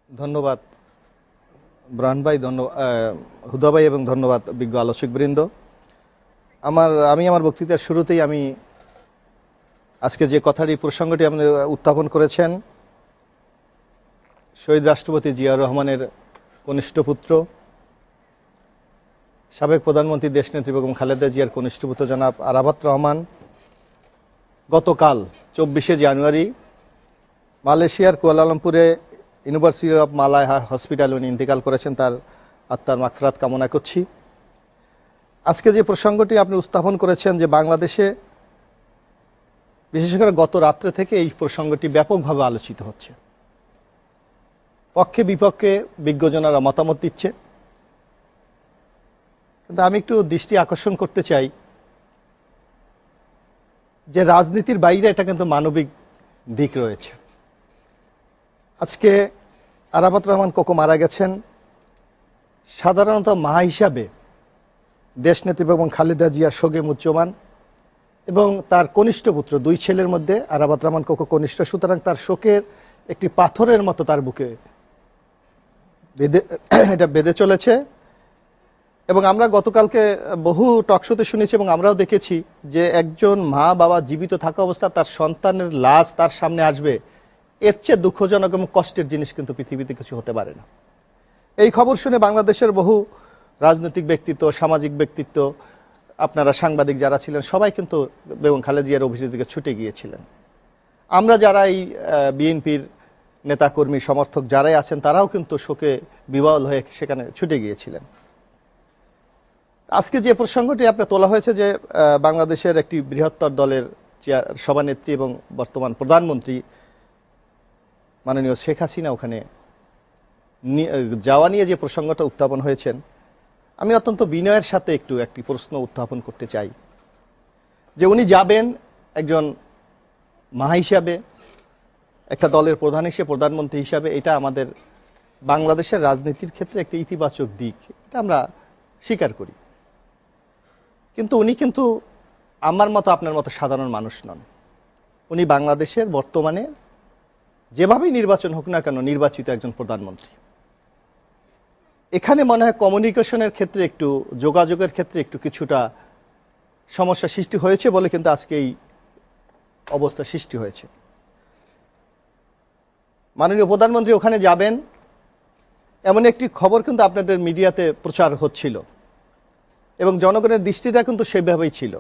ধন্যবাদ ব্রান ভাই, ধন্যবাদ হুদা ভাই এবং ধন্যবাদ বিজ্ঞ আলোচকবৃন্দ। আমি আমার বক্তৃতার শুরুতেই আমি আজকে যে কথাটি প্রসঙ্গটি আপনি উত্থাপন করেছেন, শহীদ রাষ্ট্রপতি জিয়াউর রহমানের কনিষ্ঠ পুত্র, সাবেক প্রধানমন্ত্রী দেশনেত্রী বেগম খালেদা জিয়ার কনিষ্ঠ পুত্র জনাব আরাফাত রহমান গতকাল 24শে জানুয়ারি মালয়েশিয়ার কুয়ালালামপুরে ইউনিভার্সিটি অফ মালয় হসপিটালে উনি ইন্তেকাল করেছেন। তার আত্মার মাগফিরাত কামনা করছি। আজকে যে প্রসঙ্গটি আপনি উত্থাপন করেছেন যে বাংলাদেশে বিশেষ করে গত রাত্রে থেকে এই প্রসঙ্গটি ব্যাপকভাবে আলোচিত হচ্ছে, পক্ষে বিপক্ষে বিজ্ঞজনেরা মতামত দিচ্ছে। কিন্তু আমি একটু দৃষ্টি আকর্ষণ করতে চাই যে রাজনীতির বাইরে এটা কিন্তু মানবিক দিক রয়েছে। আজকে আরাফাত রহমান কোকো মারা গেছেন। সাধারণত মা হিসাবে দেশনেত্রী বেগম খালেদা জিয়া শোকে মুহ্যমান এবং তার কনিষ্ঠ পুত্র, দুই ছেলের মধ্যে আরাফাত রহমান কোকো কনিষ্ঠ, সুতরাং তার শোকের একটি পাথরের মতো তার বুকে এটা বেঁধে চলেছে। এবং আমরা গতকালকে বহু টকশোতে শুনেছি এবং আমরাও দেখেছি যে একজন মা বাবা জীবিত থাকা অবস্থা তার সন্তানের লাশ তার সামনে আসবে, এর চেয়ে দুঃখজনক এবং কষ্টের জিনিস কিন্তু পৃথিবীতে কিছু হতে পারে না। এই খবর শুনে বাংলাদেশের বহু রাজনৈতিক ব্যক্তিত্ব, সামাজিক ব্যক্তিত্ব, আপনারা সাংবাদিক যারা ছিলেন সবাই কিন্তু বেগম খালেদা জিয়ার অফিসের দিকে ছুটে গিয়েছিলেন। আমরা যারা এই বিএনপির নেতাকর্মী সমর্থক যারাই আছেন তারাও কিন্তু শোকে বিহ্বল হয়ে সেখানে ছুটে গিয়েছিলেন। আজকে যে প্রসঙ্গটি আপনার তোলা হয়েছে যে বাংলাদেশের একটি বৃহত্তর দলের সভানেত্রী এবং বর্তমান প্রধানমন্ত্রী মাননীয় শেখ হাসিনা ওখানে যাওয়া নিয়ে যে প্রসঙ্গটা উত্থাপন হয়েছেন, আমি অত্যন্ত বিনয়ের সাথে একটি প্রশ্ন উত্থাপন করতে চাই যে উনি যাবেন একজন মা হিসাবে, একটা দলের প্রধান হিসেবে, প্রধানমন্ত্রী হিসাবে, এটা আমাদের বাংলাদেশের রাজনীতির ক্ষেত্রে একটি ইতিবাচক দিক, এটা আমরা স্বীকার করি। কিন্তু উনি কিন্তু আমার মতো আপনার মতো সাধারণ মানুষ নন। উনি বাংলাদেশের বর্তমানে যেভাবেই নির্বাচন হোক না কেন নির্বাচিত একজন প্রধানমন্ত্রী। এখানে মনে হয় কমিউনিকেশনের ক্ষেত্রে যোগাযোগের ক্ষেত্রে কিছুটা সমস্যা সৃষ্টি হয়েছে বলে কিন্তু আজকে এই অবস্থা সৃষ্টি হয়েছে। মাননীয় প্রধানমন্ত্রী ওখানে যাবেন এমন একটি খবর কিন্তু আপনাদের মিডিয়াতে প্রচার হচ্ছিল এবং জনগণের দৃষ্টিটা কিন্তু সেভাবেই ছিল।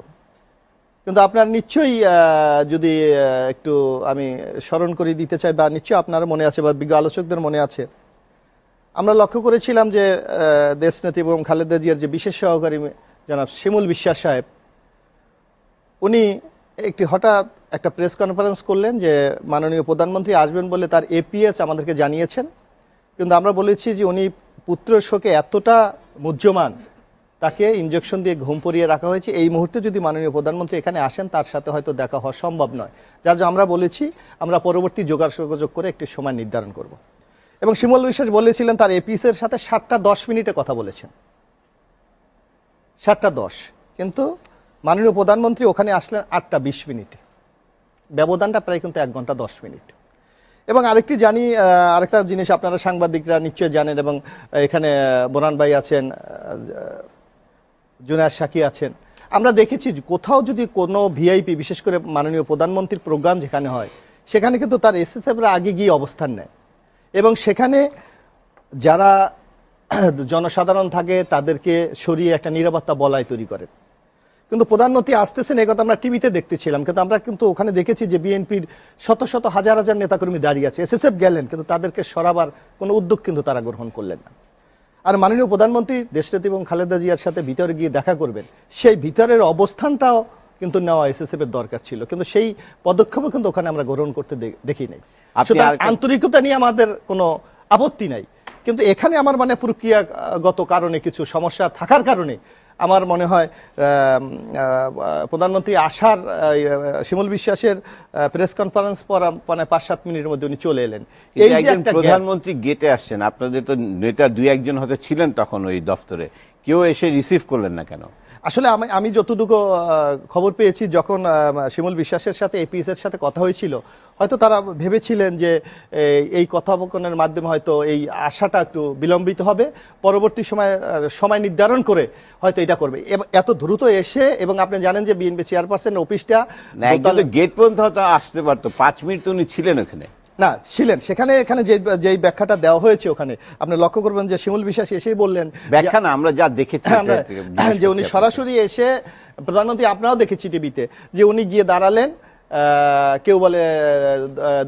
কিন্তু আপনার নিশ্চয়ই যদি একটু আমি স্মরণ করে দিতে চাই, বা নিশ্চয়ই আপনারা মনে আছে বা বিজ্ঞ আলোচকদের মনে আছে, আমরা লক্ষ্য করেছিলাম যে দেশনেত্রী এবং খালেদা জিয়ার যে বিশেষ সহকারী জনাব শিমুল বিশ্বাস সাহেব, উনি হঠাৎ একটা প্রেস কনফারেন্স করলেন যে মাননীয় প্রধানমন্ত্রী আসবেন বলে তার এপিএস আমাদেরকে জানিয়েছেন। কিন্তু আমরা বলেছি যে উনি পুত্রের শোকে এতটা মুহ্যমান, তাকে ইনজেকশন দিয়ে ঘুম পড়িয়ে রাখা হয়েছে। এই মুহূর্তে যদি মাননীয় প্রধানমন্ত্রী এখানে আসেন তার সাথে হয়তো দেখা হওয়া সম্ভব নয়, যার জন্য আমরা বলেছি আমরা পরবর্তী যোগাযোগ করে একটি সময় নির্ধারণ করব। এবং শিমুল বিশ্বাস বলেছিলেন তার এপিএসের সাথে 7:10 কথা বলেছেন, 7:10, কিন্তু মাননীয় প্রধানমন্ত্রী ওখানে আসলেন 8:20। ব্যবধানটা প্রায় কিন্তু 1 ঘন্টা 10 মিনিট। এবং আরেকটা জিনিস আপনারা সাংবাদিকরা নিশ্চয় জানেন, এবং এখানে বোরান ভাই আছেন, জুনায়েদ সাকি আছেন, আমরা দেখেছি কোথাও যদি কোনো ভিআইপি, বিশেষ করে মাননীয় প্রধানমন্ত্রীর প্রোগ্রাম যেখানে হয় সেখানে কিন্তু তার এসএসএফরা আগে গিয়ে অবস্থান নেয় এবং সেখানে যারা জনসাধারণ থাকে তাদেরকে সরিয়ে একটা নিরাপত্তা বলয় তৈরি করে। কিন্তু প্রধানমন্ত্রী আসতেছেন এই কথা আমরা টিভিতে দেখতেছিলাম, কিন্তু আমরা কিন্তু ওখানে দেখেছি যে বিএনপির শত শত হাজার হাজার নেতাকর্মী দাঁড়িয়ে আছে, এসএসএফ গেলেন কিন্তু তাদেরকে সরাবার কোনো উদ্যোগ কিন্তু তারা গ্রহণ করলেন না। আর মাননীয় প্রধানমন্ত্রী দেশনেত্রী এবং খালেদা জিয়ার সাথে ভিতরে গিয়ে দেখা করবেন, সেই ভিতরের অবস্থানটাও কিন্তু নেওয়া এসএসএফ এর দরকার ছিল, কিন্তু সেই পদক্ষেপও কিন্তু ওখানে আমরা গ্রহণ করতে দেখি নাই। আন্তরিকতা নিয়ে আমাদের কোনো আপত্তি নাই, কিন্তু এখানে আমার প্রক্রিয়াগত কারণে কিছু সমস্যা থাকার কারণে আমার মনে হয় প্রধানমন্ত্রী আসার শিমুল বিশ্বাসের প্রেস কনফারেন্স পর 5-7 মিনিটের মধ্যে উনি চলে এলেন। এই যে একটা প্রধানমন্ত্রী গেটে আসছেন, আপনাদের তো নেতা 2-1 জন হয়তো ছিলেন তখন ওই দফতরে, কেউ এসে রিসিভ করলেন না কেন? আসলে আমি যতটুকু খবর পেয়েছি, যখন শিমুল বিশ্বাসের সাথে এপিএস এর সাথে কথা হয়েছিল, হয়তো তারা ভেবেছিলেন যে এই কথোপকথনের মাধ্যমে হয়তো এই আশাটা একটু বিলম্বিত হবে, পরবর্তী সময় নির্ধারণ করে হয়তো এটা করবে। এত দ্রুত এসে, এবং আপনি জানেন যে বিএনপি চেয়ারপারসন অফিসটা গেট পর্যন্ত হয়তো আসতে পারতো, 5 মিনিট তো উনি ছিলেন ওখানে। না ছিলেন এখানে যেই ব্যাখ্যাটা দেওয়া হয়েছে ওখানে আপনি লক্ষ্য করবেন যে শিমুল বিশ্বাস এসেই বললেন, ব্যাখ্যা না, আমরা যা দেখেছি যে উনি সরাসরি এসে, প্রধানমন্ত্রী আপনারাও দেখেছি টিভিতে, যে উনি গিয়ে দাঁড়ালেন, কেউ বলে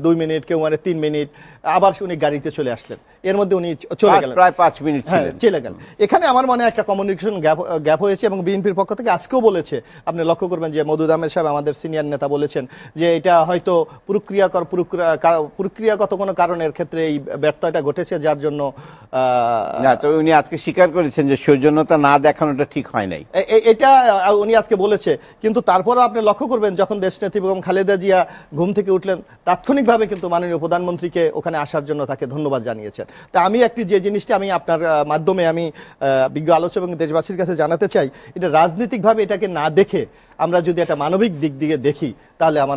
2 মিনিট, কেউ মানে 3 মিনিট, আবার উনি গাড়িতে চলে আসলেন, এর মধ্যে উনি চলে গেলেন, প্রায় 5 মিনিট চলে গেলেন। এখানে আমার মনে হয় একটা কমিউনিকেশন গ্যাপ হয়েছে, এবং বিএনপির পক্ষ থেকে আজকেও বলেছে, আপনি লক্ষ্য করবেন যে মওদুদ আহমেদ সাহেব আমাদের সিনিয়র নেতা বলেছেন যে এটা হয়তো প্রক্রিয়াগত কোনো কারণের ক্ষেত্রে এই ব্যর্থতা ঘটেছে, যার জন্য না, তবে উনি আজকে স্বীকার করেছেন যে সৌজন্যতা না দেখানোটা ঠিক হয় নাই, এটা উনি আজকে বলেছে। কিন্তু তারপরও আপনি লক্ষ্য করবেন, যখন দেশনেত্রী বেগম খালেদা জিয়া ঘুম থেকে উঠলেন, তাৎক্ষণিকভাবে কিন্তু মাননীয় প্রধানমন্ত্রীকে ওখানে আসার জন্য তাকে ধন্যবাদ জানিয়েছেন। তা আমি যে জিনিসটা আমি আপনার মাধ্যমে আমি বিজ্ঞ আলোচক এবং দেশবাসীর কাছে জানাতে চাই, এটা রাজনৈতিকভাবে এটাকে না দেখে আমরা যদি একটা মানবিক দিক দিয়ে দেখি, তাহলে আমার